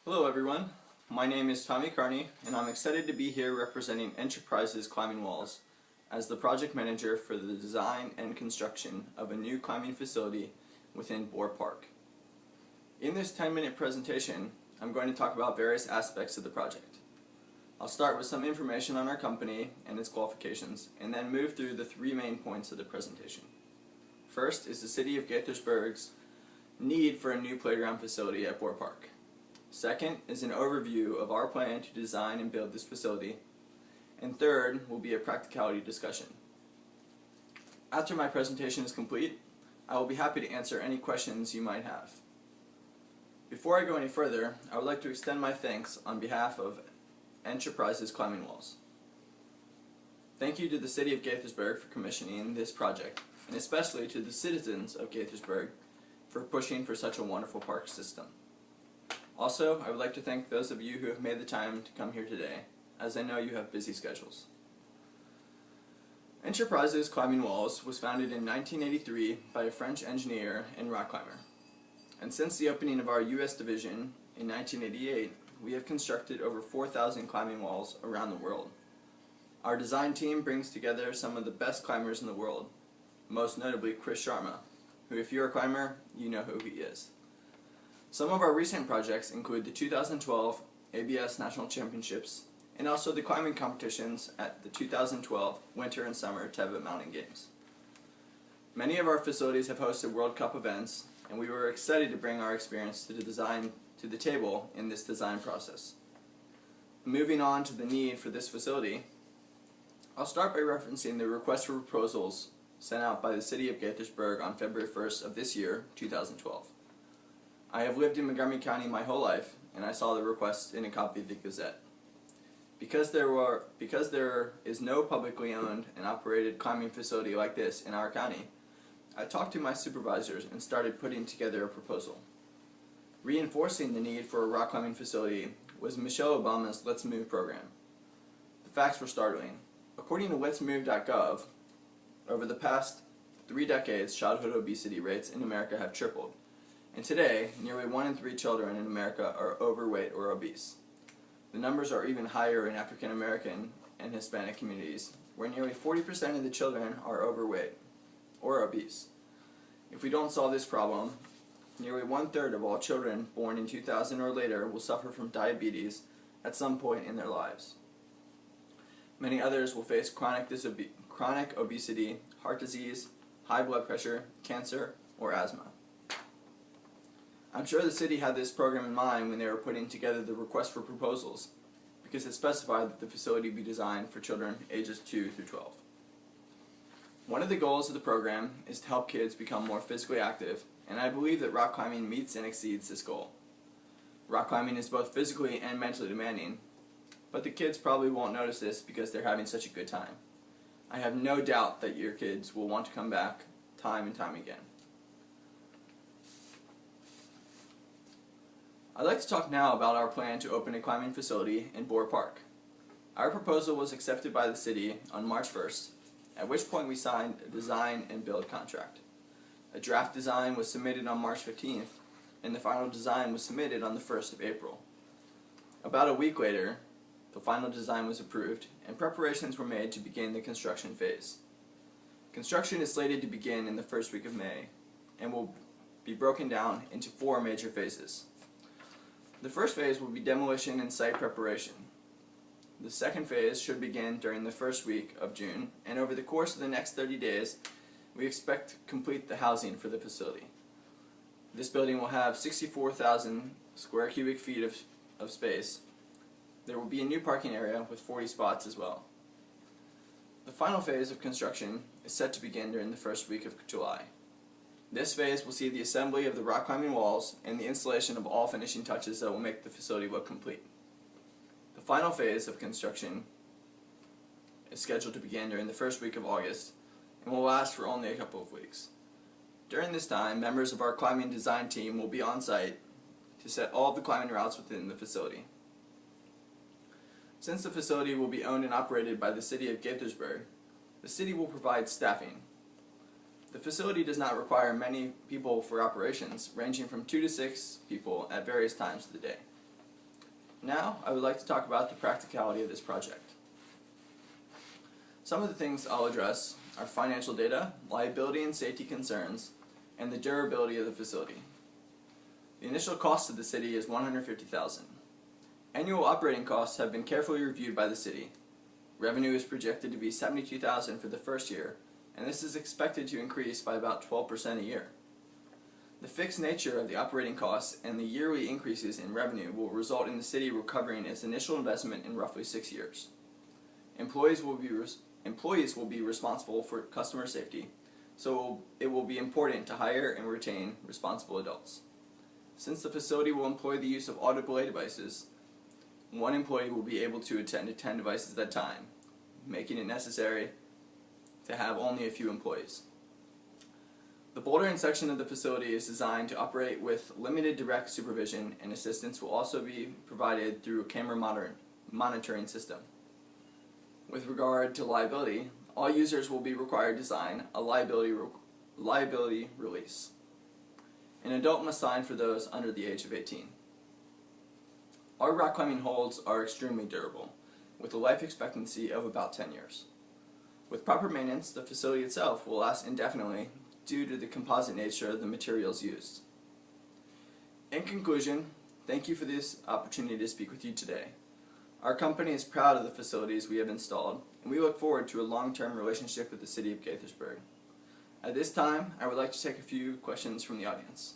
Hello everyone, my name is Carney and I'm excited to be here representing Enterprises Climbing Walls as the project manager for the design and construction of a new climbing facility within Boar Park. In this 10-minute presentation, I'm going to talk about various aspects of the project. I'll start with some information on our company and its qualifications and then move through the three main points of the presentation. First is the City of Gaithersburg's need for a new playground facility at Boar Park. Second is an overview of our plan to design and build this facility. And third will be a practicality discussion. After my presentation is complete, I will be happy to answer any questions you might have. Before I go any further, I would like to extend my thanks on behalf of Enterprises Climbing Walls. Thank you to the City of Gaithersburg for commissioning this project, and especially to the citizens of Gaithersburg for pushing for such a wonderful park system. Also, I would like to thank those of you who have made the time to come here today, as I know you have busy schedules. Enterprises Climbing Walls was founded in 1983 by a French engineer and rock climber. And since the opening of our U.S. division in 1988, we have constructed over 4,000 climbing walls around the world. Our design team brings together some of the best climbers in the world, most notably Chris Sharma, who if you're a climber, you know who he is. Some of our recent projects include the 2012 ABS National Championships and also the climbing competitions at the 2012 Winter and Summer Teva Mountain Games. Many of our facilities have hosted World Cup events, and we were excited to bring our experience to the table in this design process. Moving on to the need for this facility, I'll start by referencing the request for proposals sent out by the City of Gaithersburg on February 1st of this year, 2012. I have lived in Montgomery County my whole life, and I saw the request in a copy of the Gazette. Because there is no publicly owned and operated climbing facility like this in our county, I talked to my supervisors and started putting together a proposal. Reinforcing the need for a rock climbing facility was Michelle Obama's Let's Move program. The facts were startling. According to letsmove.gov, over the past 3 decades, childhood obesity rates in America have tripled. And today, nearly 1 in 3 children in America are overweight or obese. The numbers are even higher in African American and Hispanic communities, where nearly 40% of the children are overweight or obese. If we don't solve this problem, nearly 1/3 of all children born in 2000 or later will suffer from diabetes at some point in their lives. Many others will face chronic obesity, heart disease, high blood pressure, cancer, or asthma. I'm sure the city had this program in mind when they were putting together the request for proposals, because it specified that the facility be designed for children ages 2 through 12. One of the goals of the program is to help kids become more physically active, and I believe that rock climbing meets and exceeds this goal. Rock climbing is both physically and mentally demanding, but the kids probably won't notice this because they're having such a good time. I have no doubt that your kids will want to come back time and time again. I'd like to talk now about our plan to open a climbing facility in Boar Park. Our proposal was accepted by the city on March 1st, at which point we signed a design and build contract. A draft design was submitted on March 15th, and the final design was submitted on the 1st of April. About a week later, the final design was approved, and preparations were made to begin the construction phase. Construction is slated to begin in the first week of May, and will be broken down into 4 major phases. The first phase will be demolition and site preparation. The second phase should begin during the first week of June, and over the course of the next 30 days, we expect to complete the housing for the facility. This building will have 64,000 square cubic feet of space. There will be a new parking area with 40 spots as well. The final phase of construction is set to begin during the first week of July. This phase will see the assembly of the rock climbing walls and the installation of all finishing touches that will make the facility look complete. The final phase of construction is scheduled to begin during the first week of August and will last for only a couple of weeks. During this time, members of our climbing design team will be on site to set all of the climbing routes within the facility. Since the facility will be owned and operated by the City of Gaithersburg, the city will provide staffing. The facility does not require many people for operations, ranging from 2 to 6 people at various times of the day. Now, I would like to talk about the practicality of this project. Some of the things I'll address are financial data, liability and safety concerns, and the durability of the facility. The initial cost of the city is $150,000. Annual operating costs have been carefully reviewed by the city. Revenue is projected to be $72,000 for the first year, and this is expected to increase by about 12% a year. The fixed nature of the operating costs and the yearly increases in revenue will result in the city recovering its initial investment in roughly 6 years. Employees will be responsible for customer safety, so it will be important to hire and retain responsible adults. Since the facility will employ the use of auto-belay devices, one employee will be able to attend to 10 devices at a time, making it necessary to have only a few employees. The bouldering section of the facility is designed to operate with limited direct supervision, and assistance will also be provided through a camera monitoring system. With regard to liability, all users will be required to sign a liability release. An adult must sign for those under the age of 18. Our rock climbing holds are extremely durable, with a life expectancy of about 10 years. With proper maintenance, the facility itself will last indefinitely due to the composite nature of the materials used. In conclusion, thank you for this opportunity to speak with you today. Our company is proud of the facilities we have installed, and we look forward to a long-term relationship with the City of Gaithersburg. At this time, I would like to take a few questions from the audience.